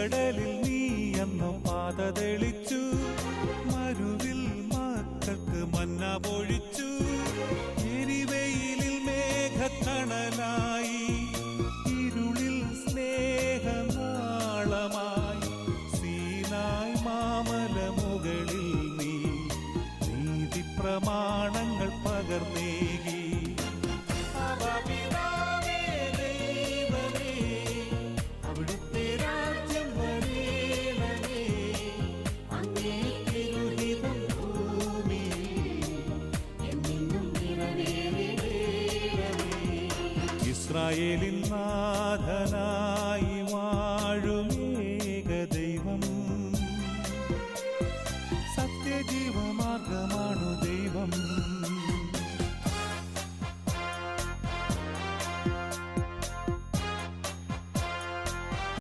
ചെങ്കടലിൽ നീ അന്നു പാത തെളിച്ചു, മരുവിൽ മക്കൾക്ക് മന്ന പൊഴിച്ചു. എരിവെയിലിൽ മേഘക്കണലായി, ഇരുളിൽ സ്നേഹനാളമായി, സീനായ് മാമല മുകളിൽ നീ നീതി പ്രമാണങ്ങൾ പകർന്നേകി. അവിടുത്തെ രാജ്യം വരേണമേ, അങ്ങേ തിരുഹിതം ഭൂമിയിൽ എന്നെന്നും നിറവേറണമേ. ഇസ്രായേലിൻ